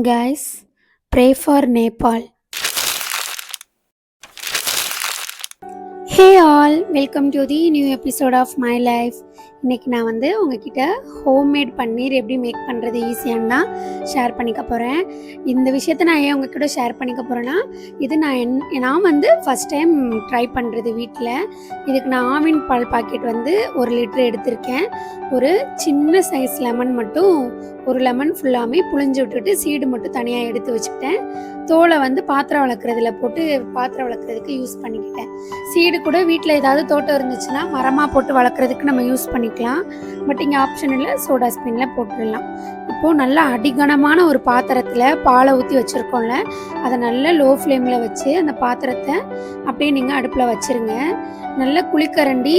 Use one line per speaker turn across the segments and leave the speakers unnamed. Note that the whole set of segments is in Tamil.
Guys, pray for Nepal. Hey all, welcome to the new episode of my life. இன்றைக்கி நான் உங்ககிட்ட ஹோம்மேட் பன்னீர் எப்படி மேக் பண்ணுறது ஈஸியான்னு தான் ஷேர் பண்ணிக்க போகிறேன். இந்த விஷயத்தை நான் ஏன் உங்ககிட்ட ஷேர் பண்ணிக்க போகிறேன்னா, இது நான் ஃபஸ்ட் டைம் ட்ரை பண்ணுறது வீட்டில். இதுக்கு நான் ஆவின் பால் பாக்கெட் 1 லிட்டர் எடுத்திருக்கேன். ஒரு சின்ன சைஸ் லெமன் மட்டும், ஒரு லெமன் ஃபுல்லாமே புழிஞ்சு விட்டுட்டு சீடு மட்டும் தனியாக எடுத்து வச்சுக்கிட்டேன். தோலை பாத்திரம் வளர்க்குறதுல போட்டு பாத்திரம் வளர்க்குறதுக்கு யூஸ் பண்ணிக்கிட்டேன். சீடு கூட வீட்டில் ஏதாவது தோட்டம் இருந்துச்சுன்னா மரமாக போட்டு வளர்க்குறதுக்கு நம்ம யூஸ் பண்ணிக்கலாம். பட் இங்கே ஆப்ஷன் இல்லை, சோடா ஸ்பின்னில் போட்டுடலாம். இப்போது நல்லா அடிகனமான ஒரு பாத்திரத்தில் பாலை ஊற்றி வச்சுருக்கோம்ல, அதை நல்லா லோ ஃப்ளேமில் வச்சு அந்த பாத்திரத்தை அப்படியே நீங்கள் அடுப்பில் வச்சுருங்க. நல்லா குழிக்கரண்டி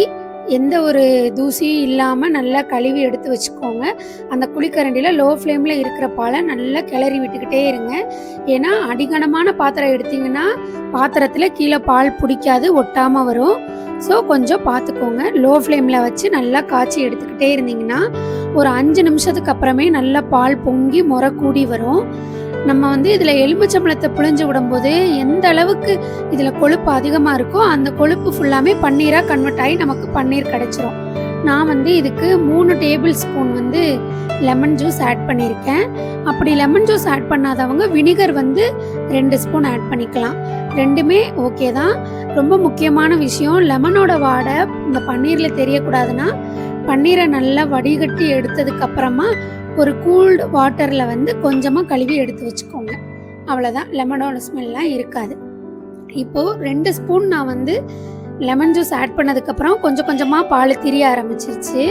எந்த ஒரு தூசியும் இல்லாமல் நல்லா கழுவி எடுத்து வச்சுக்கோங்க. அந்த குழிக்கரண்டியில் லோ ஃப்ளேமில் இருக்கிற பாலை நல்லா கிளறி விட்டுக்கிட்டே இருங்க. ஏன்னா அடிகனமான பாத்திரம் எடுத்திங்கன்னா பாத்திரத்தில் கீழே பால் பிடிக்காது, ஒட்டாமல் வரும். ஸோ கொஞ்சம் பார்த்துக்கோங்க. லோ ஃப்ளேமில் வச்சு நல்லா காய்ச்சி எடுத்துக்கிட்டே இருந்தீங்கன்னா ஒரு 5 நிமிஷத்துக்கு அப்புறமே நல்லா பால் பொங்கி முறை கூடி வரும். நம்ம இதில் எலுமிச்சம்பழத்தை புழிஞ்சு விடும்போது எந்த அளவுக்கு இதில் கொழுப்பு அதிகமாக இருக்கோ அந்த கொழுப்பு ஃபுல்லாமே பன்னீராக கன்வெர்ட் ஆகி நமக்கு பன்னீர் கிடச்சிரும். நான் இதுக்கு 3 tablespoon lemon juice add பண்ணியிருக்கேன். அப்படி லெமன் ஜூஸ் ஆட் பண்ணாதவங்க வினிகர் 2 ஸ்பூன் ஆட் பண்ணிக்கலாம். ரெண்டுமே ஓகே தான். ரொம்ப முக்கியமான விஷயம், லெமனோட வாடை இந்த பன்னீரில் தெரியக்கூடாதுன்னா பன்னீரை நல்லா வடிகட்டி எடுத்ததுக்கு அப்புறமா ஒரு கூல்டு வாட்டரில் கொஞ்சமாக கழுவி எடுத்து வச்சுக்கோங்க. அவ்வளோதான், லெமனோட ஸ்மெல்லாம் இருக்காது. இப்போது 2 ஸ்பூன் நான் லெமன் ஜூஸ் ஆட் பண்ணதுக்கப்புறம் கொஞ்சம் கொஞ்சமாக பால் திரிய ஆரம்பிச்சிருச்சு.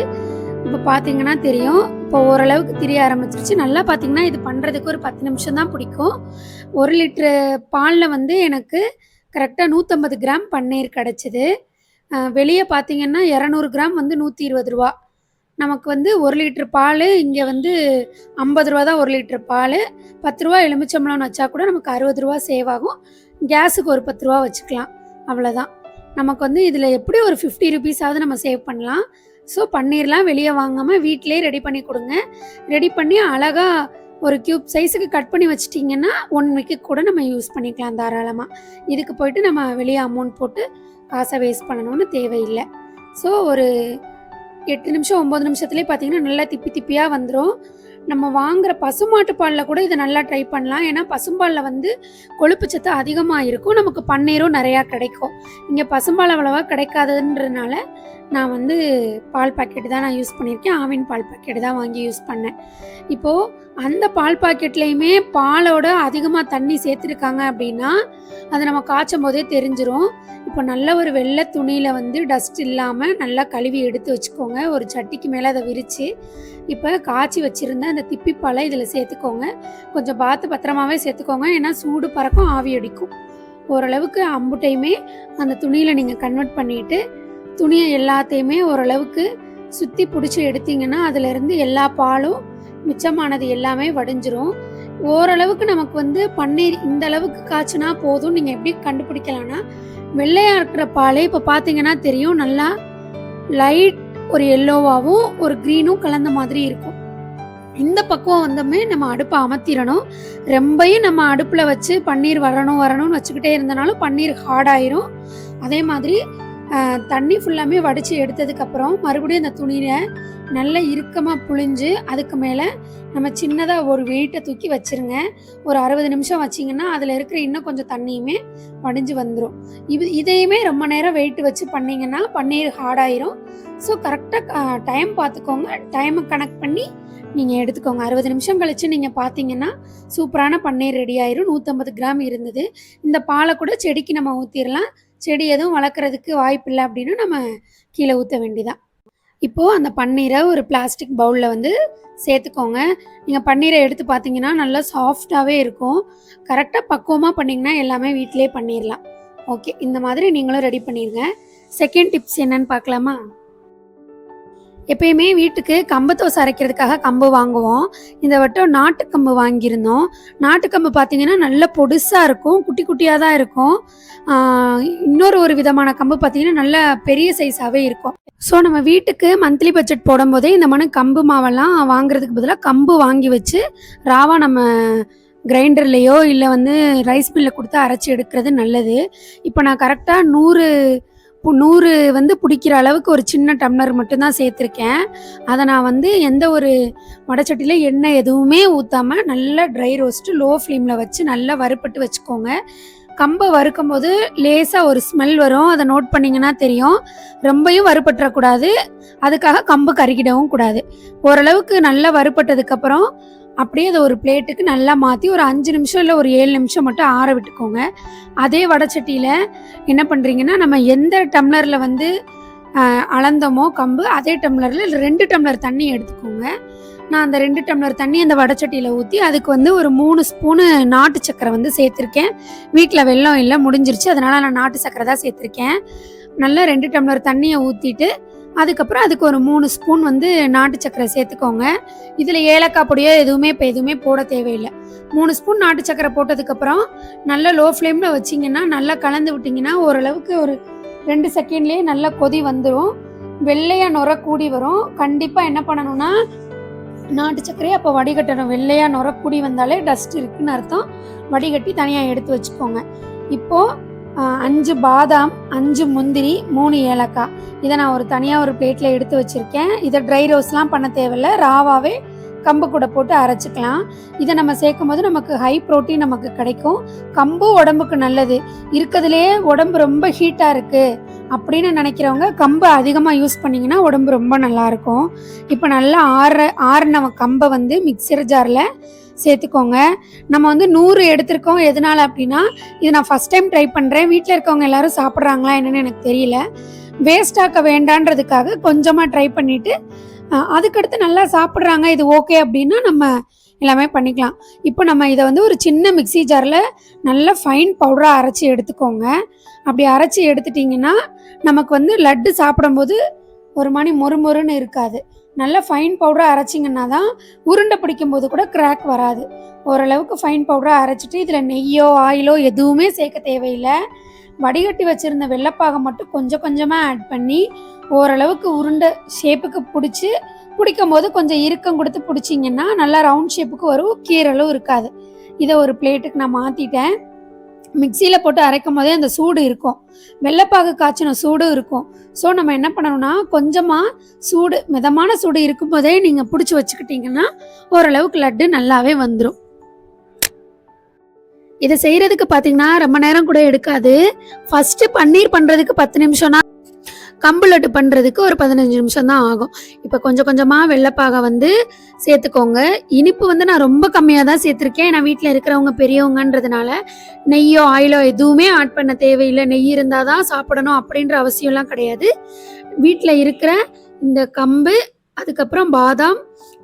இப்போ பார்த்தீங்கன்னா தெரியும், இப்போ ஓரளவுக்கு திரிய ஆரம்பிச்சிருச்சு. நல்லா பார்த்தீங்கன்னா இது பண்ணுறதுக்கு ஒரு 10 நிமிஷம் தான் பிடிக்கும். 1 லிட்ரு பாலில் எனக்கு கரெக்டாக 150 கிராம் பன்னீர் கிடச்சிது. வெளியே பார்த்தீங்கன்னா 200 கிராம் 120 ரூபா. நமக்கு 1 லிட்டர் பால் இங்கே 50 ரூபா தான் 1 லிட்டர் பால். 10 ரூபா எலுமிச்சம்பழம்னு வச்சா கூட நமக்கு 60 ரூபா சேவ் ஆகும். கேஸுக்கு ஒரு 10 ரூபா வச்சுக்கலாம், அவ்வளோதான். நமக்கு இதில் எப்படி ஒரு 50 ருபீஸாவது நம்ம சேவ் பண்ணலாம். ஸோ பன்னீர்லாம் வெளியே வாங்காமல் வீட்டிலே ரெடி பண்ணி கொடுங்க. ரெடி பண்ணி அழகாக ஒரு க்யூப் சைஸுக்கு கட் பண்ணி வச்சிட்டிங்கன்னா 1 வீக்கு கூட நம்ம யூஸ் பண்ணிக்கலாம் தாராளமாக. இதுக்கு போயிட்டு நம்ம வெளியே அமௌண்ட் போட்டு காசை வேஸ்ட் பண்ணணும்னு தேவையில்லை. ஸோ ஒரு 8 நிமிஷம் 9 நிமிஷத்துலேயே பார்த்தீங்கன்னா நல்லா திப்பி திப்பியாக வந்துடும். நம்ம வாங்குகிற பசுமாட்டு பாலில் கூட இதை நல்லா ட்ரை பண்ணலாம். ஏன்னா பசும்பாலில் கொழுப்பு சத்து அதிகமாக இருக்கும், நமக்கு பன்னீரும் நிறையா கிடைக்கும். இங்கே பசும்பால் அவ்வளோவா கிடைக்காதுன்றதுனால நான் பால் பாக்கெட்டு தான் நான் யூஸ் பண்ணியிருக்கேன். ஆவின் பால் பாக்கெட்டு தான் வாங்கி யூஸ் பண்ணேன். இப்போது அந்த பால் பாக்கெட்லேயுமே பாலோட அதிகமாக தண்ணி சேர்த்துருக்காங்க அப்படின்னா அதை நம்ம காய்ச்சும் போதே தெரிஞ்சிரும். இப்போ நல்ல ஒரு வெள்ளை துணியில் டஸ்ட் இல்லாமல் நல்லா கழுவி எடுத்து வச்சுக்கோங்க. ஒரு சட்டிக்கு மேலே அதை விரித்து இப்போ காய்ச்சி வச்சுருந்த அந்த திப்பிப்பாலை இதில் சேர்த்துக்கோங்க. கொஞ்சம் பார்த்து பத்திரமாவே சேர்த்துக்கோங்க, ஏன்னா சூடு பறக்கும், ஆவி அடிக்கும். ஓரளவுக்கு அம்புட்டையுமே அந்த துணியில் நீங்கள் கன்வெர்ட் பண்ணிவிட்டு துணியை எல்லாத்தையுமே ஓரளவுக்கு சுற்றி பிடிச்சி எடுத்திங்கன்னா அதிலேருந்து எல்லா பாலும் மிச்சமானது எல்லாமே வடிஞ்சிரும். ஓரளவுக்கு நமக்கு பன்னீர் இந்த அளவுக்கு காய்ச்சினா போதும். நீங்கள் எப்படி கண்டுபிடிக்கலான்னா, வெள்ளையாக இருக்கிற பாலே இப்போ பார்த்தீங்கன்னா தெரியும், நல்லா லைட் ஒரு எல்லோவாகவும் ஒரு க்ரீனும் கலந்த மாதிரி இருக்கும். இந்த பக்குவம் நம்ம அடுப்பை அமர்த்திடணும். ரொம்பையும் நம்ம அடுப்பில் வச்சு பன்னீர் வரணும்னு வச்சுக்கிட்டே இருந்தனாலும் பன்னீர் ஹார்டாயிரும். அதே மாதிரி தண்ணி ஃபுல்லாமே வடித்து எடுத்ததுக்கப்புறம் மறுபடியும் அந்த துணியை நல்லா இறுக்கமாக புழிஞ்சு அதுக்கு மேலே நம்ம சின்னதாக ஒரு வெயிட்டை தூக்கி வச்சுருங்க. ஒரு 60 நிமிஷம் வச்சிங்கன்னா அதில் இருக்கிற இன்னும் கொஞ்சம் தண்ணியுமே வடிஞ்சு வந்துடும். இதையுமே ரொம்ப நேரம் வெயிட் வச்சு பண்ணிங்கன்னா பன்னீர் ஹார்டாயிரும். ஸோ கரெக்டாக டைம் பார்த்துக்கோங்க, டைமை கனெக்ட் பண்ணி நீங்கள் எடுத்துக்கோங்க. 60 நிமிஷம் கழித்து நீங்கள் பார்த்தீங்கன்னா சூப்பரான பன்னீர் ரெடி ஆயிரும். 150 கிராம் இருந்தது. இந்த பாலை கூட செடிக்கு நம்ம ஊற்றிடலாம். செடி எதுவும் வளர்க்குறதுக்கு வாய்ப்பு இல்லை அப்படின்னா நம்ம கீழே ஊற்ற வேண்டியதான். இப்போது அந்த பன்னீரை ஒரு பிளாஸ்டிக் பவுலில் சேர்த்துக்கோங்க. நீங்கள் பன்னீரை எடுத்து பார்த்தீங்கன்னா நல்லா சாஃப்டாகவே இருக்கும். கரெக்டாக பக்குவமாக பண்ணிங்கன்னா எல்லாமே வீட்டிலே பண்ணிடலாம். ஓகே, இந்த மாதிரி நீங்களும் ரெடி பண்ணிடுங்க. செகண்ட் டிப்ஸ் என்னன்னு பார்க்கலாமா? எப்பயுமே வீட்டுக்கு கம்பு தோசை அரைக்கிறதுக்காக கம்பு வாங்குவோம். இந்த வட்டம் நாட்டுக்கம்பு வாங்கியிருந்தோம். நாட்டுக்கம்பு பார்த்தீங்கன்னா நல்ல பொடுசாக இருக்கும், குட்டி குட்டியாக தான் இருக்கும். இன்னொரு விதமான கம்பு பார்த்தீங்கன்னா நல்ல பெரிய சைஸாகவே இருக்கும். ஸோ நம்ம வீட்டுக்கு மந்த்லி பட்ஜெட் போடும்போதே இந்த மாதிரி கம்பு மாவெல்லாம் வாங்குறதுக்கு பதிலாக கம்பு வாங்கி வச்சு ராவாக நம்ம கிரைண்டர்லேயோ இல்லை வந்து ரைஸ் மில்லில் கொடுத்து அரைச்சி எடுக்கிறது நல்லது. இப்போ நான் கரெக்டாக 100 வந்து பிடிக்கிற அளவுக்கு ஒரு சின்ன டம்ளர் மட்டும்தான் சேர்த்துருக்கேன். அதை நான் வந்து எந்த ஒரு வடைச்சட்டியில் எண்ணெய் எதுவுமே ஊற்றாமல் நல்லா ட்ரை ரோஸ்ட்டு லோ ஃப்ளேமில் வச்சு நல்லா வறுப்பட்டு வச்சுக்கோங்க. கம்பை வறுக்கும் போது லேசாக ஒரு ஸ்மெல் வரும், அதை நோட் பண்ணிங்கன்னா தெரியும். ரொம்பையும் வறுப்பட்டுறக்கூடாது, அதுக்காக கம்பு கருகிடவும் கூடாது. ஓரளவுக்கு நல்லா வறுப்பட்டதுக்கப்புறம் அப்படியே அதை ஒரு பிளேட்டுக்கு நல்லா மாற்றி ஒரு 5 நிமிஷம் இல்லை ஒரு 7 நிமிஷம் மட்டும் ஆற விட்டுக்கோங்க. அதே வடைச்சட்டியில் என்ன பண்ணுறீங்கன்னா, நம்ம எந்த டம்ளரில் வந்து அளந்தோமோ கம்பு, அதே டம்ளரில் 2 டம்ளர் தண்ணி எடுத்துக்கோங்க. நான் அந்த 2 டம்ளர் தண்ணி அந்த வடைச்சட்டியில் ஊற்றி அதுக்கு வந்து ஒரு 3 ஸ்பூனு நாட்டு சக்கரை வந்து சேர்த்துருக்கேன். வீட்டில் வெல்லம் இல்லை, முடிஞ்சிருச்சு, அதனால் நான் நாட்டு சக்கரை தான் சேர்த்துருக்கேன். நல்லா 2 டம்ளர் தண்ணியை ஊற்றிட்டு அதுக்கப்புறம் அதுக்கு ஒரு 3 ஸ்பூன் வந்து நாட்டு சக்கரை சேர்த்துக்கோங்க. இதில் ஏலக்காய் பொடியோ எதுவுமே போட தேவையில்லை. 3 ஸ்பூன் நாட்டு சக்கரை போட்டதுக்கப்புறம் நல்லா லோ ஃப்ளேமில் வச்சிங்கன்னா நல்லா கலந்து விட்டிங்கன்னா ஓரளவுக்கு ஒரு 2 செகண்ட்லேயே நல்லா கொதி வந்துடும். வெள்ளையாக நுர கூடி வரும். கண்டிப்பாக என்ன பண்ணணும்னா நாட்டு சக்கரையை அப்போ வடிகட்டணும். வெள்ளையாக நுர கூடி வந்தாலே டஸ்ட் இருக்குன்னு அர்த்தம். வடிகட்டி தனியாக எடுத்து வச்சுக்கோங்க. இப்போது 5 பாதாம், 5 முந்திரி, 3 ஏலக்காய், இதை நான் ஒரு தனியாக ஒரு பிளேட்டில் எடுத்து வச்சுருக்கேன். இதை ட்ரை ரோஸ்ட்லாம் பண்ண தேவையில்லை, ராவாகவே கம்பு கூட போட்டு அரைச்சிக்கலாம். இதை நம்ம சேர்க்கும் போது நமக்கு ஹை ப்ரோட்டீன் நமக்கு கிடைக்கும். கம்பு உடம்புக்கு நல்லது. இருக்கிறதுலே உடம்பு ரொம்ப ஹீட்டாக இருக்குது அப்படின்னு நினைக்கிறவங்க கம்பை அதிகமாக யூஸ் பண்ணிங்கன்னா உடம்பு ரொம்ப நல்லாயிருக்கும். இப்போ நல்லா ஆறின கம்பை வந்து மிக்சர் ஜாரில் சேர்த்துக்கோங்க. நம்ம வந்து 100 எடுத்திருக்கோம். எதனால அப்படின்னா, இது நான் ஃபஸ்ட் டைம் ட்ரை பண்ணுறேன். வீட்டில் இருக்கவங்க எல்லோரும் சாப்பிட்றாங்களா என்னென்னு எனக்கு தெரியல. வேஸ்ட் ஆக்க வேண்டான்றதுக்காக கொஞ்சமாக ட்ரை பண்ணிவிட்டு அதுக்கடுத்து நல்லா சாப்பிட்றாங்க, இது ஓகே அப்படின்னா நம்ம எல்லாமே பண்ணிக்கலாம். இப்போ நம்ம இதை வந்து ஒரு சின்ன மிக்சி ஜாரில் நல்லா ஃபைன் பவுடராக அரைச்சி எடுத்துக்கோங்க. அப்படி அரைச்சி எடுத்துட்டிங்கன்னா நமக்கு வந்து லட்டு சாப்பிடும்போது ஒரு மாதிரி மொறுமொறுன்னு இருக்காது. நல்லா ஃபைன் பவுடராக அரைச்சிங்கன்னா தான் உருண்டை பிடிக்கும்போது கூட கிராக் வராது. ஓரளவுக்கு ஃபைன் பவுடராக அரைச்சிட்டு இதில் நெய்யோ ஆயிலோ எதுவுமே சேர்க்க தேவையில்லை. வடிகட்டி வச்சுருந்த வெள்ளைப்பாகை மட்டும் கொஞ்சம் கொஞ்சமாக ஆட் பண்ணி ஓரளவுக்கு உருண்டை ஷேப்புக்கு பிடிக்கும் போது கொஞ்சம் இறுக்கம் கொடுத்து பிடிச்சிங்கன்னா நல்லா ரவுண்ட் ஷேப்புக்கு வரும், கீரலும் இருக்காது. இதை ஒரு பிளேட்டுக்கு நான் மாற்றிட்டேன். மிக்சியில் போட்டு அரைக்கும் போதே அந்த சூடு இருக்கும், வெள்ளைப்பாகு காய்ச்சின சூடும் இருக்கும். ஸோ நம்ம என்ன பண்ணணும்னா கொஞ்சமாக மிதமான சூடு இருக்கும் போதே நீங்கள் பிடிச்சி வச்சுக்கிட்டிங்கன்னா ஓரளவுக்கு லட்டு நல்லாவே வந்துடும். இதை செய்கிறதுக்கு பார்த்தீங்கன்னா ரொம்ப நேரம் கூட எடுக்காது. ஃபஸ்ட்டு பன்னீர் பண்ணுறதுக்கு 10 நிமிஷம்னா கம்பு லட்டு பண்ணுறதுக்கு ஒரு 15 நிமிஷம் தான் ஆகும். இப்போ கொஞ்சம் கொஞ்சமாக வெள்ளைப்பாகை வந்து சேர்த்துக்கோங்க. இனிப்பு வந்து நான் ரொம்ப கம்மியாக தான் சேர்த்துருக்கேன். நான் வீட்டில் இருக்கிறவங்க பெரியவங்கன்றதுனால நெய்யோ ஆயிலோ எதுவுமே ஆட் பண்ண தேவையில்லை. நெய் இருந்தால் தான் சாப்பிடணும் அப்படின்ற அவசியம்லாம் கிடையாது. வீட்டில் இருக்கிற இந்த கம்பு, அதுக்கப்புறம் பாதாம்,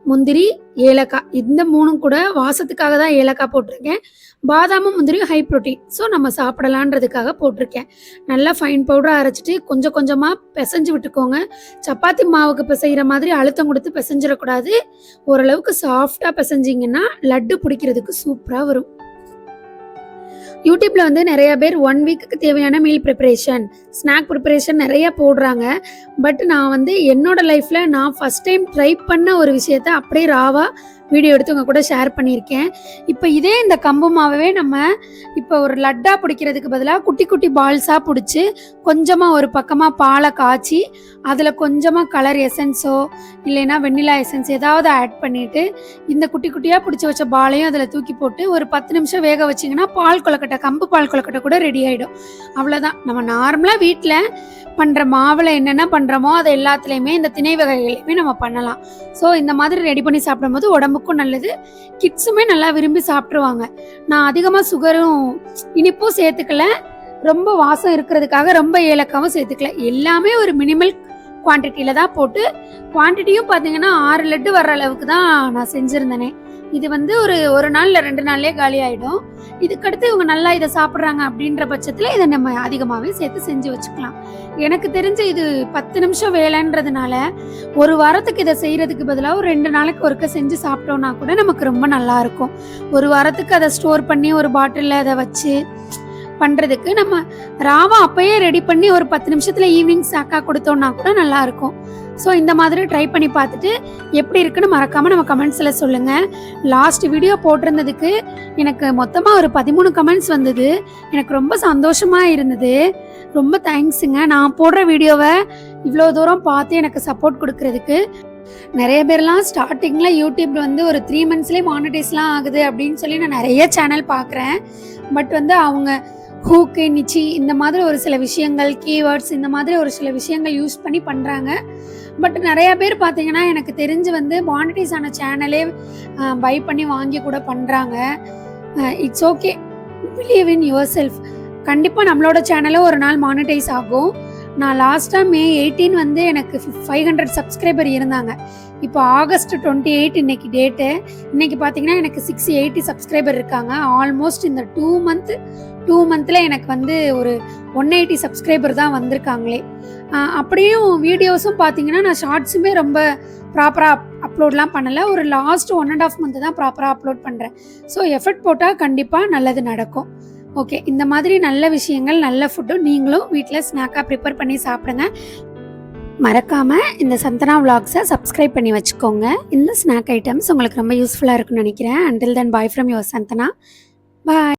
முந்திரி, ஏலக்காய், இந்த 3 கூட வாசத்துக்காக தான் ஏலக்காய் போட்டிருக்கேன். பாதாமும் முந்திரியும் ஹை ப்ரோட்டீன், ஸோ நம்ம சாப்பிடலான்றதுக்காக போட்டிருக்கேன். நல்லா ஃபைன் பவுடராக அரைச்சிட்டு கொஞ்சம் கொஞ்சமாக பிசைஞ்சு விட்டுக்கோங்க. சப்பாத்தி மாவுக்கு பிசைகிற மாதிரி அழுத்தம் கொடுத்து பிசைஞ்சிடக்கூடாது. ஓரளவுக்கு சாஃப்டாக பிசைஞ்சிங்கன்னா லட்டு பிடிக்கிறதுக்கு சூப்பராக வரும். யூடியூப்பில் வந்து நிறைய பேர் 1 வீக்குக்கு தேவையான மீல் ப்ரிப்பரேஷன், ஸ்நாக் ப்ரிப்பரேஷன் நிறைய போடுறாங்க. பட் நான் வந்து என்னோட லைஃப்பில் நான் ஃபஸ்ட் டைம் ட்ரை பண்ண ஒரு விஷயத்த அப்படியே ராவாக வீடியோ எடுத்து உங்கள் கூட ஷேர் பண்ணியிருக்கேன். இப்போ இதே இந்த கம்பு மாவே நம்ம இப்போ ஒரு லட்டாக பிடிக்கிறதுக்கு பதிலாக குட்டி குட்டி பால்ஸாக பிடிச்சி கொஞ்சமாக ஒரு பக்கமாக பாலை காய்ச்சி அதில் கொஞ்சமாக கலர் எசன்ஸோ இல்லைன்னா வெண்ணிலா எசன்ஸ் ஏதாவது ஆட் பண்ணிவிட்டு இந்த குட்டி குட்டியாக பிடிச்சி வச்ச பாலையும் அதில் தூக்கி போட்டு ஒரு 10 நிமிஷம் வேக வச்சிங்கன்னா பால் கொழுக்கட்டை, கம்பு பால் கொழுக்கட்டை கூட ரெடி ஆகிடும். அவ்வளோதான். நம்ம நார்மலாக வீட்டில் பண்ணுற மாவில் என்னென்ன பண்ணுறோமோ அது எல்லாத்துலேயுமே இந்த திணை வகைகளையுமே நம்ம பண்ணலாம். ஸோ இந்த மாதிரி ரெடி பண்ணி சாப்பிடும்போது உடம்புக்கும் நல்லது, கிட்ஸுமே நல்லா விரும்பி சாப்பிட்ருவாங்க. நான் அதிகமாக சுகரும் இனிப்பும் சேர்த்துக்கல, ரொம்ப வாசம் இருக்கிறதுக்காக ரொம்ப ஏலக்காவும் சேர்த்துக்கல. எல்லாமே ஒரு மினிமல் குவான்டிட்டியில் தான் போட்டு, குவான்டிட்டியும் பார்த்தீங்கன்னா 6 லட்டு வர்ற அளவுக்கு தான் நான் செஞ்சுருந்தேனே. இது வந்து ஒரு நாள் இல்லை 2 நாள்லேயே காலி ஆகிடும். இதுக்கடுத்து இவங்க நல்லா இதை சாப்பிட்றாங்க அப்படின்ற பட்சத்தில் இதை நம்ம அதிகமாகவே சேர்த்து செஞ்சு வச்சுக்கலாம். எனக்கு தெரிஞ்ச இது 10 நிமிஷம் வேலைன்றதுனால ஒரு வாரத்துக்கு இதை செய்கிறதுக்கு பதிலாக ஒரு 2 நாளைக்கு ஒருக்க செஞ்சு சாப்பிட்டோன்னா கூட நமக்கு ரொம்ப நல்லாயிருக்கும். ஒரு வாரத்துக்கு அதை ஸ்டோர் பண்ணி ஒரு பாட்டிலில் அதை வச்சு பண்ணுறதுக்கு நம்ம ராவா அப்போயே ரெடி பண்ணி ஒரு 10 நிமிஷத்தில் ஈவினிங் ஸ்நாக்காக கொடுத்தோன்னா கூட நல்லாயிருக்கும். ஸோ இந்த மாதிரி ட்ரை பண்ணி பார்த்துட்டு எப்படி இருக்குன்னு மறக்காமல் நம்ம கமெண்ட்ஸில் சொல்லுங்கள். லாஸ்ட் வீடியோ போட்டிருந்ததுக்கு எனக்கு மொத்தமாக ஒரு 13 கமெண்ட்ஸ் வந்தது. எனக்கு ரொம்ப சந்தோஷமாக இருந்தது. ரொம்ப தேங்க்ஸுங்க. நான் போடுற வீடியோவை இவ்வளோ தூரம் பார்த்து எனக்கு சப்போர்ட் கொடுக்கறதுக்கு. நிறைய பேர்லாம் ஸ்டார்டிங்கில் யூடியூப் வந்து ஒரு 3 மந்த்ஸ்லேயே மானிட்டைஸ்லாம் ஆகுது அப்படின்னு சொல்லி நான் நிறைய சேனல் பார்க்குறேன். பட் வந்து அவங்க ஹூக்கு நிச்சி இந்த மாதிரி ஒரு சில விஷயங்கள், கீவேர்ட்ஸ் இந்த மாதிரி ஒரு சில விஷயங்கள் யூஸ் பண்ணி பண்ணுறாங்க. பட் நிறையா பேர் பார்த்தீங்கன்னா எனக்கு தெரிஞ்சு வந்து மானிட்டைஸ் ஆன சேனலே பை பண்ணி வாங்கி கூட பண்ணுறாங்க. It's okay, believe in your self. கண்டிப்பாக நம்மளோட சேனலும் ஒரு நாள் மானிட்டைஸ் ஆகும். நான் லாஸ்ட்டாக May 18 வந்து எனக்கு 500 சப்ஸ்கிரைபர் இருந்தாங்க. இப்போ August 28 இன்னைக்கு டேட்டு. இன்னைக்கு பார்த்தீங்கன்னா எனக்கு 680 சப்ஸ்கிரைபர் இருக்காங்க. ஆல்மோஸ்ட் இந்த 2 மந்தில் எனக்கு வந்து ஒரு 180 சப்ஸ்கிரைபர் தான் வந்திருக்காங்களே. அப்படியும் வீடியோஸும் பார்த்தீங்கன்னா நான் ஷார்ட்ஸுமே ரொம்ப ப்ராப்பராக அப்லோட்லாம் பண்ணலை. ஒரு லாஸ்ட் 1.5 மந்த் தான் ப்ராப்பராக அப்லோட் பண்ணுறேன். ஸோ எஃபர்ட் போட்டால் கண்டிப்பாக நல்லது நடக்கும். ஓகே, இந்த மாதிரி நல்ல விஷயங்கள், நல்ல ஃபுட்டும் நீங்களும் வீட்டில் ஸ்நாக்காக ப்ரிப்பேர் பண்ணி சாப்பிடுங்க. மறக்காமல் இந்த சந்தனா விலாக்ஸை சப்ஸ்கிரைப் பண்ணி வச்சுக்கோங்க. இந்த ஸ்நாக் ஐட்டம்ஸ் உங்களுக்கு ரொம்ப யூஸ்ஃபுல்லாக இருக்குன்னு நினைக்கிறேன். Until then bye from your Santhana. Bye.